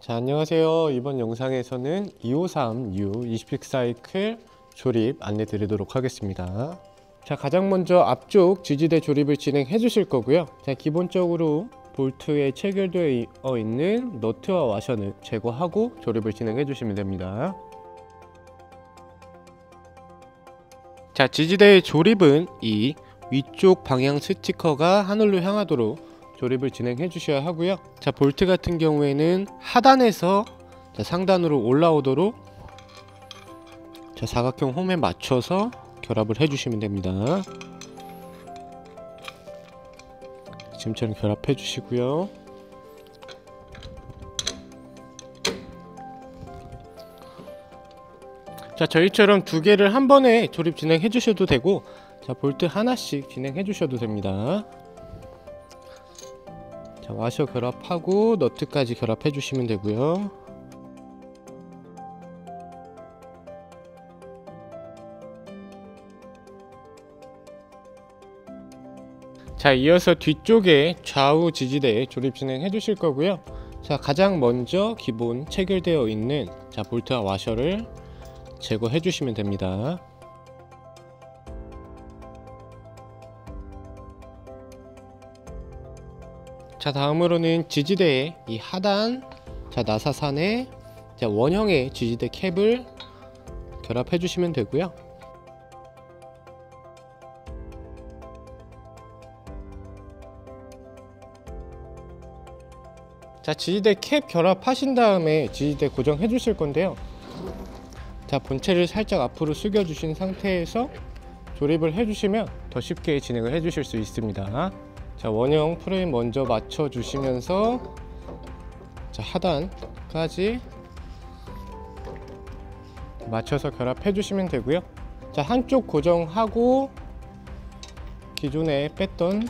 안녕하세요. 이번 영상에서는 253U 20식 사이클 조립 안내 드리도록 하겠습니다. 가장 먼저 앞쪽 지지대 조립을 진행해 주실 거고요. 기본적으로 볼트에 체결되어 있는 너트와 와셔는 제거하고 조립을 진행해 주시면 됩니다. 지지대의 조립은 이 위쪽 방향 스티커가 하늘로 향하도록 조립을 진행해 주셔야 하고요. 볼트 같은 경우에는 하단에서 상단으로 올라오도록 사각형 홈에 맞춰서 결합을 해 주시면 됩니다. 지금처럼 결합해 주시고요. 저희처럼 두 개를 한 번에 조립 진행해 주셔도 되고, 볼트 하나씩 진행해 주셔도 됩니다. 와셔 결합하고 너트까지 결합해 주시면 되고요. 이어서 뒤쪽에 좌우 지지대 조립 진행해 주실 거고요. 가장 먼저 기본 체결되어 있는 볼트와 와셔를 제거해 주시면 됩니다. 다음으로는 지지대의 이 하단 나사산에 원형의 지지대 캡을 결합해 주시면 되고요. 지지대 캡 결합하신 다음에 지지대 고정해 주실 건데요. 본체를 살짝 앞으로 숙여 주신 상태에서 조립을 해 주시면 더 쉽게 진행을 해 주실 수 있습니다. 원형 프레임 먼저 맞춰 주시면서 하단까지 맞춰서 결합해 주시면 되고요. 한쪽 고정하고 기존에 뺐던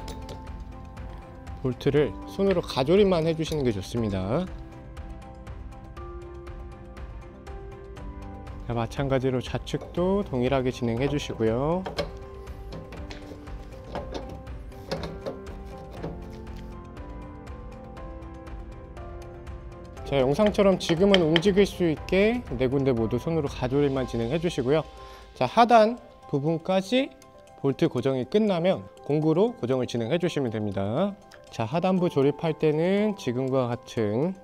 볼트를 손으로 가조립만 해 주시는 게 좋습니다. 마찬가지로 좌측도 동일하게 진행해 주시고요. 영상처럼 지금은 움직일 수 있게 네 군데 모두 손으로 가조립만 진행해 주시고요. 하단 부분까지 볼트 고정이 끝나면 공구로 고정을 진행해 주시면 됩니다. 하단부 조립할 때는 지금과 같은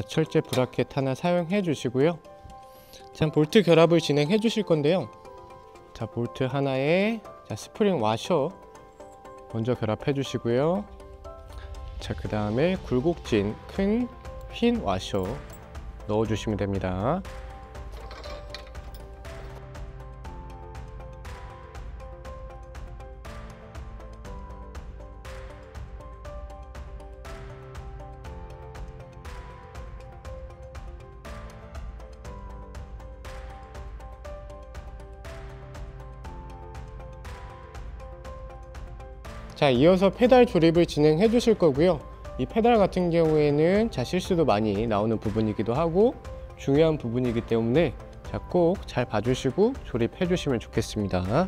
철제 브라켓 하나 사용해 주시고요. 볼트 결합을 진행해 주실 건데요. 볼트 하나에 스프링 와셔 먼저 결합해 주시고요. 그 다음에 굴곡진 큰 핀 와셔 넣어 주시면 됩니다. 이어서 페달 조립을 진행해 주실 거고요. 이 페달 같은 경우에는 실수도 많이 나오는 부분이기도 하고 중요한 부분이기 때문에 꼭 잘 봐주시고 조립해 주시면 좋겠습니다.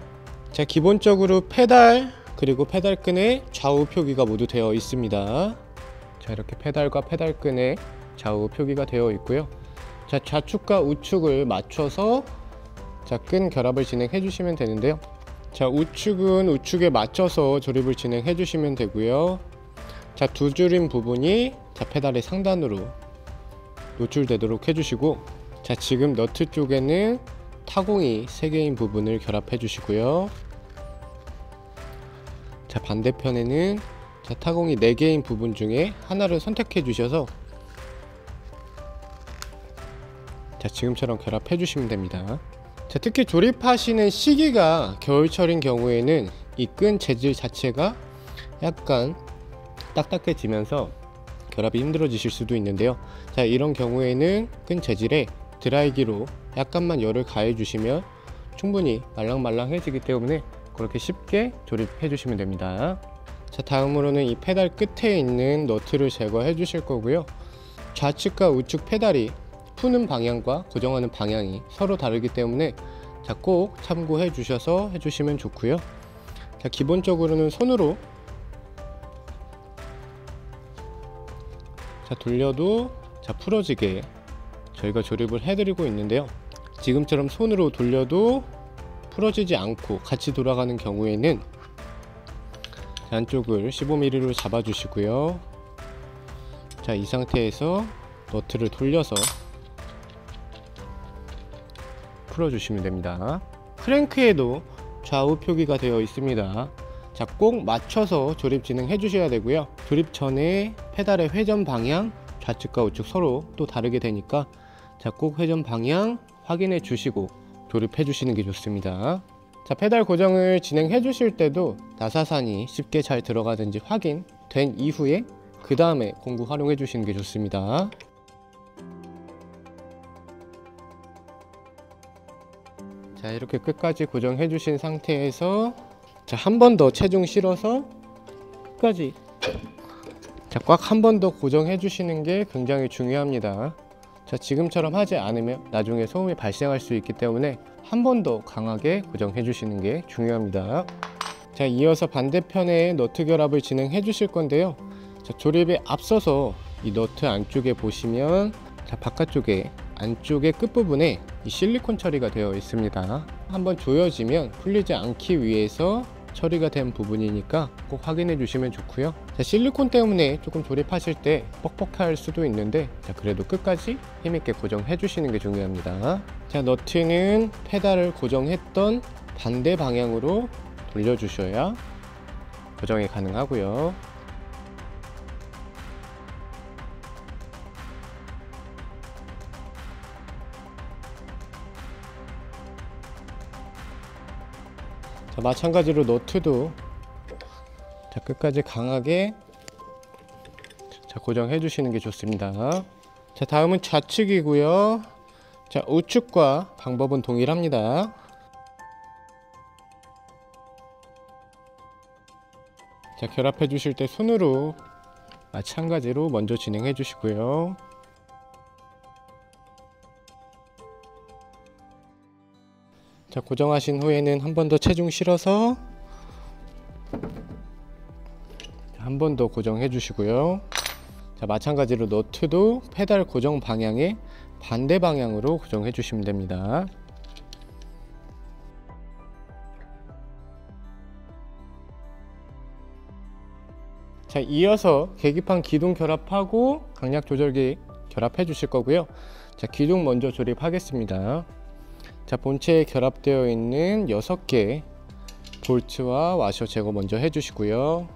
기본적으로 페달 그리고 페달끈에 좌우 표기가 모두 되어 있습니다. 이렇게 페달과 페달끈에 좌우 표기가 되어 있고요. 좌측과 우측을 맞춰서 끈 결합을 진행해 주시면 되는데요. 우측은 우측에 맞춰서 조립을 진행해 주시면 되고요. 두 줄인 부분이 페달의 상단으로 노출되도록 해주시고, 지금 너트 쪽에는 타공이 3개인 부분을 결합해 주시고요. 반대편에는 타공이 4개인 부분 중에 하나를 선택해 주셔서 지금처럼 결합해 주시면 됩니다. 특히 조립하시는 시기가 겨울철인 경우에는 이 끈 재질 자체가 약간 딱딱해지면서 결합이 힘들어지실 수도 있는데요. 이런 경우에는 끈 재질에 드라이기로 약간만 열을 가해 주시면 충분히 말랑말랑해지기 때문에 그렇게 쉽게 조립해 주시면 됩니다. 다음으로는 이 페달 끝에 있는 너트를 제거해 주실 거고요. 좌측과 우측 페달이 푸는 방향과 고정하는 방향이 서로 다르기 때문에 꼭 참고해 주셔서 해주시면 좋고요. 기본적으로는 손으로 돌려도 자, 풀어지게 저희가 조립을 해드리고 있는데요. 지금처럼 손으로 돌려도 풀어지지 않고 같이 돌아가는 경우에는 안쪽을 15mm로 잡아주시고요. 자, 이 상태에서 너트를 돌려서 풀어주시면 됩니다. 크랭크에도 좌우 표기가 되어 있습니다. 자, 꼭 맞춰서 조립 진행해 주셔야 되고요. 조립 전에 페달의 회전 방향, 좌측과 우측 서로 또 다르게 되니까 자, 꼭 회전 방향 확인해 주시고 조립해 주시는 게 좋습니다. 자, 페달 고정을 진행해 주실 때도 나사산이 쉽게 잘 들어가는지 확인된 이후에 그 다음에 공구 활용해 주시는 게 좋습니다. 자, 이렇게 끝까지 고정해 주신 상태에서 자, 한 번 더 체중 실어서 끝까지 자, 꽉 한 번 더 고정해 주시는 게 굉장히 중요합니다. 자, 지금처럼 하지 않으면 나중에 소음이 발생할 수 있기 때문에 한 번 더 강하게 고정해 주시는 게 중요합니다. 자, 이어서 반대편에 너트 결합을 진행해 주실 건데요. 자, 조립에 앞서서 이 너트 안쪽에 보시면 자, 바깥쪽에 안쪽의 끝부분에 이 실리콘 처리가 되어 있습니다. 한번 조여지면 풀리지 않기 위해서 처리가 된 부분이니까 꼭 확인해 주시면 좋고요. 자, 실리콘 때문에 조금 조립하실 때 뻑뻑할 수도 있는데 자, 그래도 끝까지 힘있게 고정해 주시는 게 중요합니다. 자, 너트는 페달을 고정했던 반대 방향으로 돌려 주셔야 고정이 가능하고요. 자, 마찬가지로 너트도 자, 끝까지 강하게 자, 고정해 주시는 게 좋습니다. 자, 다음은 좌측이고요. 자, 우측과 방법은 동일합니다. 자, 결합해 주실 때 손으로 마찬가지로 먼저 진행해 주시고요. 자, 고정하신 후에는 한 번 더 체중 실어서 한 번 더 고정해 주시고요. 자, 마찬가지로 너트도 페달 고정 방향의 반대 방향으로 고정해 주시면 됩니다. 자, 이어서 계기판 기둥 결합하고 강약 조절기 결합해 주실 거고요. 자, 기둥 먼저 조립하겠습니다. 자, 본체에 결합되어 있는 6개 볼트와 와셔 제거 먼저 해 주시고요.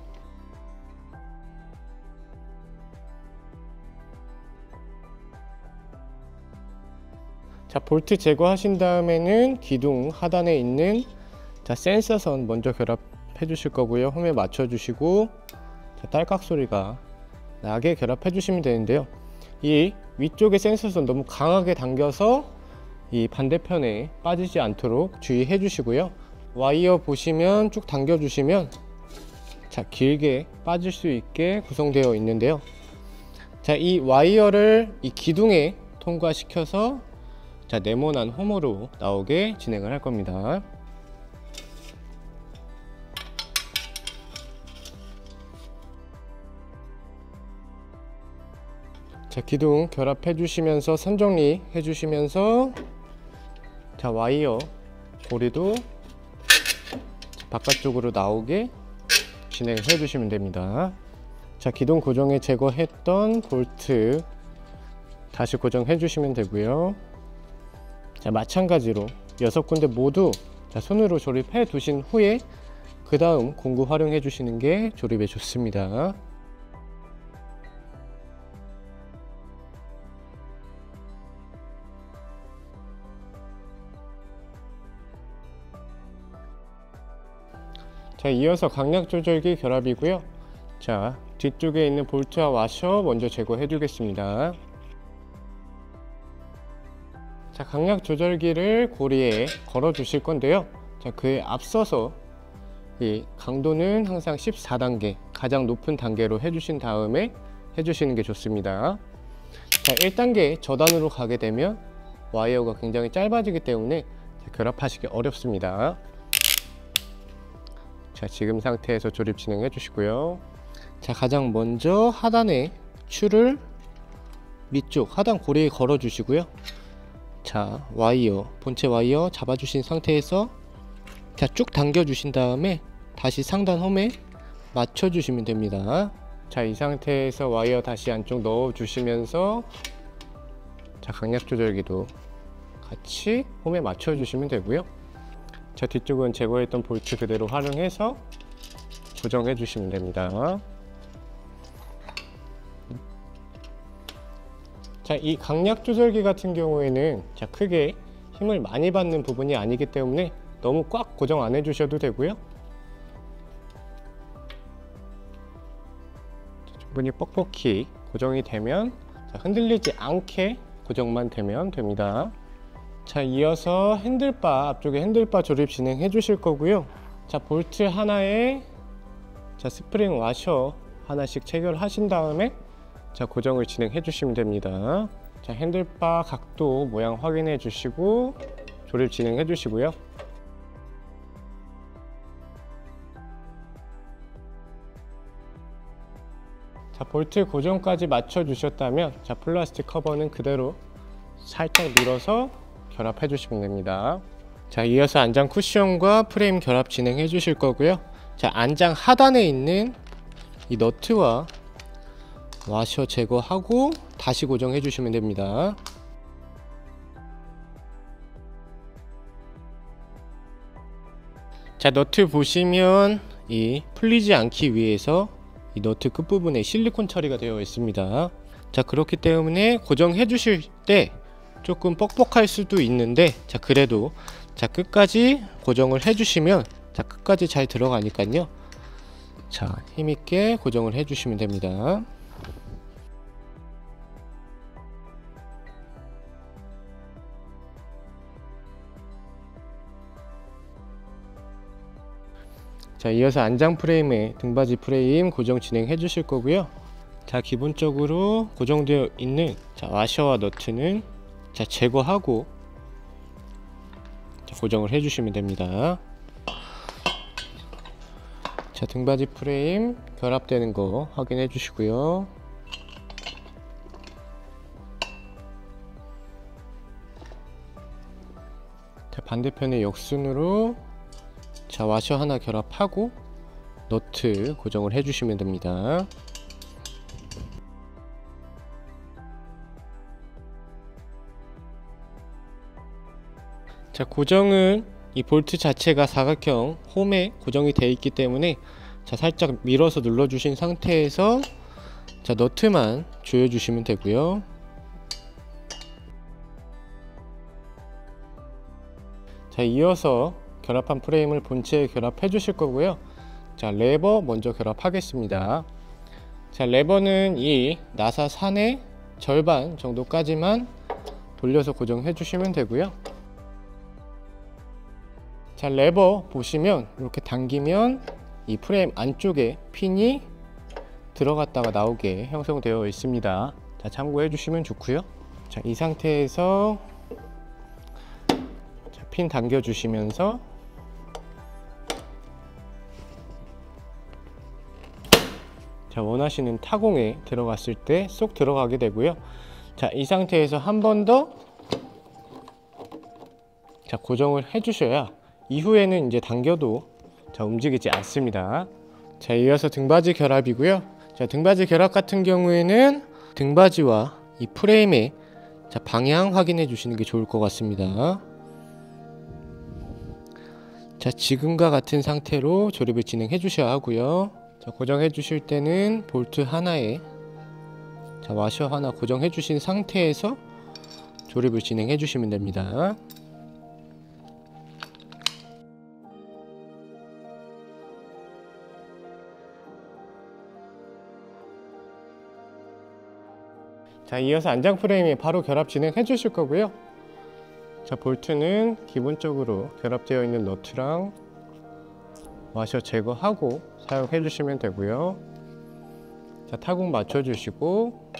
자, 볼트 제거하신 다음에는 기둥 하단에 있는 자, 센서선 먼저 결합해 주실 거고요. 홈에 맞춰 주시고 자, 딸깍 소리가 나게 결합해 주시면 되는데요. 이 위쪽에 센서선 너무 강하게 당겨서 이 반대편에 빠지지 않도록 주의해 주시고요. 와이어 보시면 쭉 당겨 주시면 자, 길게 빠질 수 있게 구성되어 있는데요. 자, 이 와이어를 이 기둥에 통과시켜서 자, 네모난 홈으로 나오게 진행을 할 겁니다. 자, 기둥 결합해 주시면서 선 정리 해 주시면서 자, 와이어 고리도 바깥쪽으로 나오게 진행해 주시면 됩니다. 자, 기둥 고정에 제거했던 볼트 다시 고정해 주시면 되고요. 자, 마찬가지로 6군데 모두 자, 손으로 조립해 두신 후에 그 다음 공구 활용해 주시는 게 조립에 좋습니다. 자, 이어서 강약 조절기 결합이고요. 자, 뒤쪽에 있는 볼트와 와셔 먼저 제거해 주겠습니다. 자, 강약 조절기를 고리에 걸어 주실 건데요. 자, 그에 앞서서 이 강도는 항상 14단계 가장 높은 단계로 해주신 다음에 해주시는 게 좋습니다. 자, 1단계 저단으로 가게 되면 와이어가 굉장히 짧아지기 때문에 결합하시기 어렵습니다. 자, 지금 상태에서 조립 진행해 주시고요. 자, 가장 먼저 하단에 추를 밑쪽 하단 고리에 걸어 주시고요. 자, 와이어, 본체 와이어 잡아주신 상태에서 자, 쭉 당겨 주신 다음에 다시 상단 홈에 맞춰 주시면 됩니다. 자, 이 상태에서 와이어 다시 안쪽 넣어 주시면서 자, 강약 조절기도 같이 홈에 맞춰 주시면 되고요. 자, 뒤쪽은 제거했던 볼트 그대로 활용해서 고정해 주시면 됩니다. 자, 이 강약 조절기 같은 경우에는 자, 크게 힘을 많이 받는 부분이 아니기 때문에 너무 꽉 고정 안 해주셔도 되고요. 자, 충분히 뻑뻑히 고정이 되면 자, 흔들리지 않게 고정만 되면 됩니다. 자, 이어서 핸들바, 앞쪽에 핸들바 조립 진행해 주실 거고요. 자, 볼트 하나에 자, 스프링 와셔 하나씩 체결하신 다음에 자, 고정을 진행해 주시면 됩니다. 자, 핸들바 각도 모양 확인해 주시고 조립 진행해 주시고요. 자, 볼트 고정까지 맞춰 주셨다면 자, 플라스틱 커버는 그대로 살짝 밀어서 결합해 주시면 됩니다. 자, 이어서 안장 쿠션과 프레임 결합 진행해 주실 거고요. 자, 안장 하단에 있는 이 너트와 와셔 제거하고 다시 고정해 주시면 됩니다. 자, 너트 보시면 이 풀리지 않기 위해서 이 너트 끝부분에 실리콘 처리가 되어 있습니다. 자, 그렇기 때문에 고정해 주실 때 조금 뻑뻑할 수도 있는데 자, 그래도 자, 끝까지 고정을 해 주시면 자, 끝까지 잘 들어가니까요. 자, 힘있게 고정을 해 주시면 됩니다. 자, 이어서 안장 프레임에 등받이 프레임 고정 진행해 주실 거고요. 자, 기본적으로 고정되어 있는 자, 와셔와 너트는 자, 제거하고 자, 고정을 해 주시면 됩니다. 자, 등받이 프레임 결합되는 거 확인해 주시고요. 자, 반대편의 역순으로 자, 와셔 하나 결합하고 너트 고정을 해주시면 됩니다. 자, 고정은 이 볼트 자체가 사각형 홈에 고정이 되어 있기 때문에 자, 살짝 밀어서 눌러 주신 상태에서 자, 너트만 조여 주시면 되고요. 자, 이어서 결합한 프레임을 본체에 결합해 주실 거고요. 자, 레버 먼저 결합하겠습니다. 자, 레버는 이 나사 산의 절반 정도까지만 돌려서 고정해 주시면 되고요. 자, 레버 보시면 이렇게 당기면 이 프레임 안쪽에 핀이 들어갔다가 나오게 형성되어 있습니다. 자, 참고해 주시면 좋고요. 자, 이 상태에서 자, 핀 당겨 주시면서 자, 원하시는 타공에 들어갔을 때 쏙 들어가게 되고요. 자, 이 상태에서 한 번 더 자, 고정을 해 주셔야 이후에는 이제 당겨도 자, 움직이지 않습니다. 자, 이어서 등받이 결합이고요. 자, 등받이 결합 같은 경우에는 등받이와 이 프레임의 자, 방향 확인해 주시는 게 좋을 것 같습니다. 자, 지금과 같은 상태로 조립을 진행해 주셔야 하고요. 자, 고정해 주실 때는 볼트 하나에 자, 와셔 하나 고정해 주신 상태에서 조립을 진행해 주시면 됩니다. 자, 이어서 안장 프레임에 바로 결합 진행해 주실 거고요. 자, 볼트는 기본적으로 결합되어 있는 너트랑 와셔 제거하고 사용해 주시면 되고요. 자, 타공 맞춰 주시고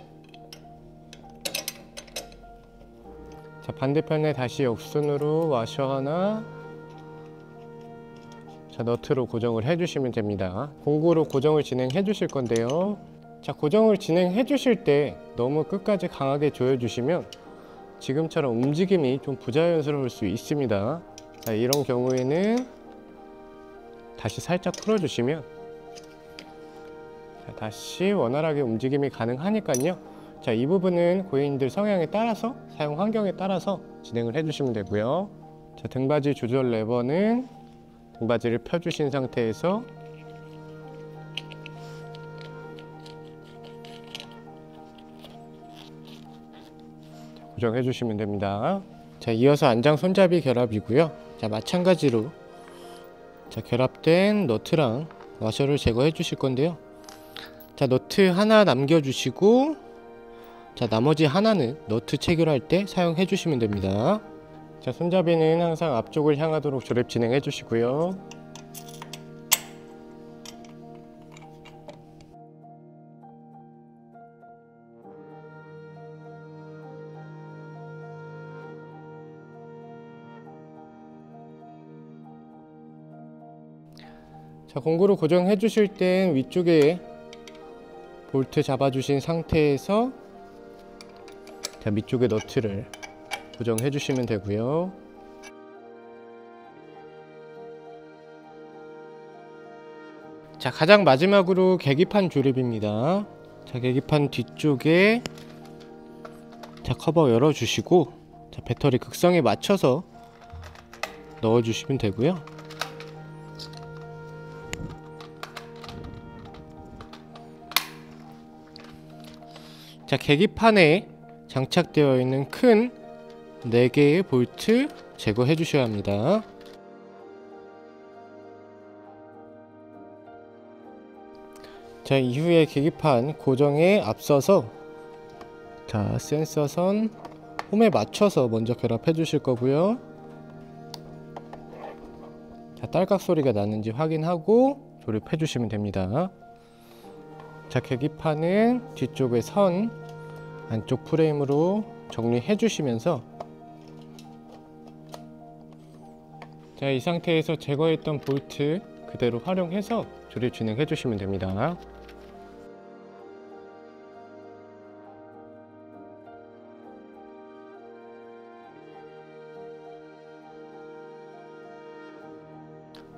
자, 반대편에 다시 역순으로 와셔 하나 자, 너트로 고정을 해 주시면 됩니다. 공구로 고정을 진행해 주실 건데요. 자, 고정을 진행해 주실 때 너무 끝까지 강하게 조여 주시면 지금처럼 움직임이 좀 부자연스러울 수 있습니다. 자, 이런 경우에는 다시 살짝 풀어 주시면 다시 원활하게 움직임이 가능하니까요. 자, 이 부분은 고객님들 성향에 따라서, 사용 환경에 따라서 진행을 해주시면 되고요. 자, 등받이 조절 레버는 등받이를 펴주신 상태에서 고정해 주시면 됩니다. 자, 이어서 안장 손잡이 결합이고요. 자, 마찬가지로 자, 결합된 너트랑 와셔를 제거해 주실 건데요. 자, 너트 하나 남겨 주시고, 자, 나머지 하나는 너트 체결할 때 사용해 주시면 됩니다. 자, 손잡이는 항상 앞쪽을 향하도록 조립 진행해 주시고요. 자, 공구로 고정해 주실 땐 위쪽에 볼트 잡아 주신 상태에서 자, 밑쪽에 너트를 고정해 주시면 되고요. 자, 가장 마지막으로 계기판 조립입니다. 자, 계기판 뒤쪽에 자, 커버 열어 주시고, 자, 배터리 극성에 맞춰서 넣어 주시면 되고요. 자, 계기판에 장착되어 있는 큰 4개의 볼트 제거해 주셔야 합니다. 자, 이후에 계기판 고정에 앞서서 자, 센서선 홈에 맞춰서 먼저 결합해 주실 거고요. 자, 딸깍 소리가 나는지 확인하고 조립해 주시면 됩니다. 자, 계기판은 뒤쪽의 선 안쪽 프레임으로 정리해 주시면서 자, 이 상태에서 제거했던 볼트 그대로 활용해서 조립 진행해 주시면 됩니다.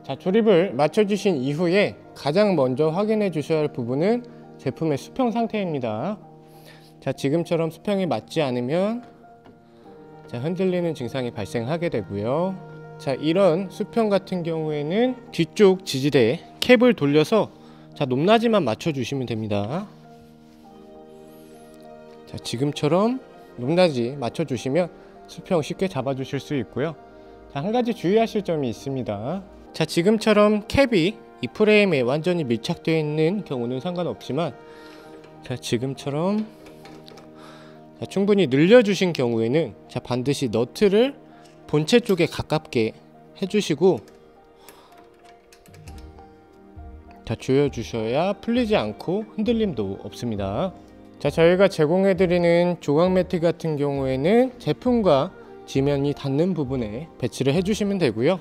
자, 조립을 마쳐 주신 이후에 가장 먼저 확인해 주셔야 할 부분은 제품의 수평 상태입니다. 자, 지금처럼 수평이 맞지 않으면 자, 흔들리는 증상이 발생하게 되고요. 자, 이런 수평 같은 경우에는 뒤쪽 지지대에 캡을 돌려서 자, 높낮이만 맞춰 주시면 됩니다. 자, 지금처럼 높낮이 맞춰 주시면 수평 쉽게 잡아 주실 수 있고요. 자, 한 가지 주의하실 점이 있습니다. 자, 지금처럼 캡이 이 프레임에 완전히 밀착되어 있는 경우는 상관없지만 자, 지금처럼 자, 충분히 늘려주신 경우에는 자, 반드시 너트를 본체 쪽에 가깝게 해주시고 자, 조여주셔야 풀리지 않고 흔들림도 없습니다. 자, 저희가 제공해드리는 조각 매트 같은 경우에는 제품과 지면이 닿는 부분에 배치를 해주시면 되고요.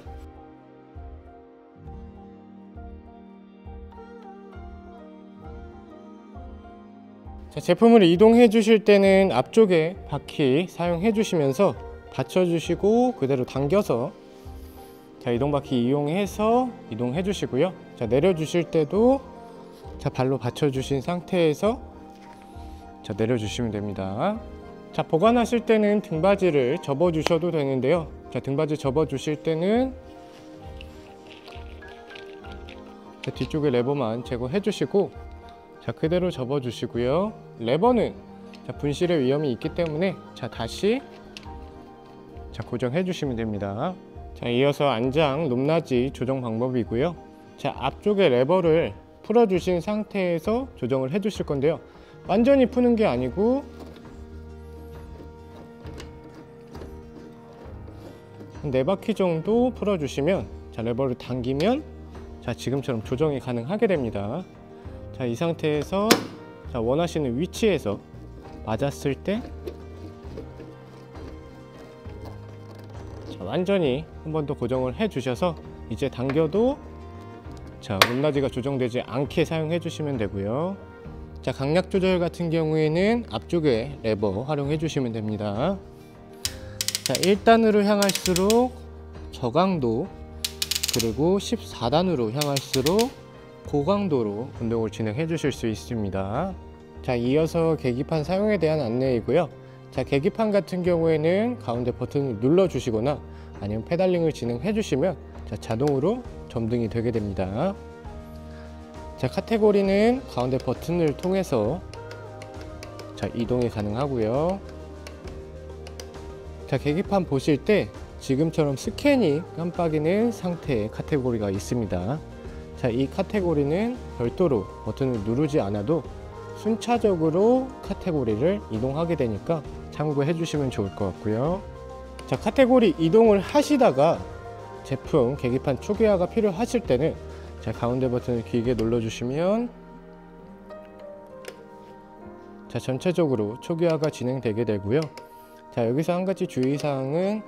자, 제품을 이동해 주실 때는 앞쪽에 바퀴 사용해 주시면서 받쳐 주시고 그대로 당겨서 자, 이동 바퀴 이용해서 이동해 주시고요. 자, 내려 주실 때도 자, 발로 받쳐 주신 상태에서 자, 내려 주시면 됩니다. 자, 보관하실 때는 등받이를 접어 주셔도 되는데요. 자, 등받이 접어 주실 때는 자, 뒤쪽에 레버만 제거해 주시고 자, 그대로 접어 주시고요. 레버는 자, 분실의 위험이 있기 때문에 자, 다시 자, 고정해 주시면 됩니다. 자, 이어서 안장 높낮이 조정 방법이고요. 자, 앞쪽에 레버를 풀어 주신 상태에서 조정을 해 주실 건데요. 완전히 푸는 게 아니고 한 4바퀴 정도 풀어 주시면 자, 레버를 당기면 자, 지금처럼 조정이 가능하게 됩니다. 자, 이 상태에서 자, 원하시는 위치에서 맞았을 때 자, 완전히 한 번 더 고정을 해 주셔서 이제 당겨도 자, 높낮이가 조정되지 않게 사용해 주시면 되고요. 자, 강약 조절 같은 경우에는 앞쪽에 레버 활용해 주시면 됩니다. 자, 1단으로 향할수록 저강도, 그리고 14단으로 향할수록 고강도로 운동을 진행해 주실 수 있습니다. 자, 이어서 계기판 사용에 대한 안내이고요. 자, 계기판 같은 경우에는 가운데 버튼을 눌러 주시거나 아니면 페달링을 진행해 주시면 자동으로 점등이 되게 됩니다. 자, 카테고리는 가운데 버튼을 통해서 이동이 가능하고요. 자, 계기판 보실 때 지금처럼 스캔이 깜빡이는 상태의 카테고리가 있습니다. 자, 이 카테고리는 별도로 버튼을 누르지 않아도 순차적으로 카테고리를 이동하게 되니까 참고해 주시면 좋을 것 같고요. 자, 카테고리 이동을 하시다가 제품 계기판 초기화가 필요하실 때는 자, 가운데 버튼을 길게 눌러 주시면 자, 전체적으로 초기화가 진행되게 되고요. 자, 여기서 한 가지 주의사항은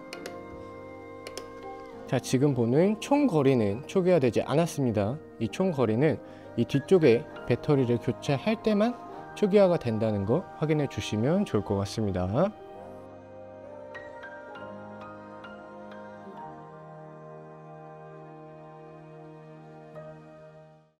자, 지금 보는 총 거리는 초기화되지 않았습니다. 이 총 거리는 이 뒤쪽에 배터리를 교체할 때만 초기화가 된다는 거 확인해 주시면 좋을 것 같습니다.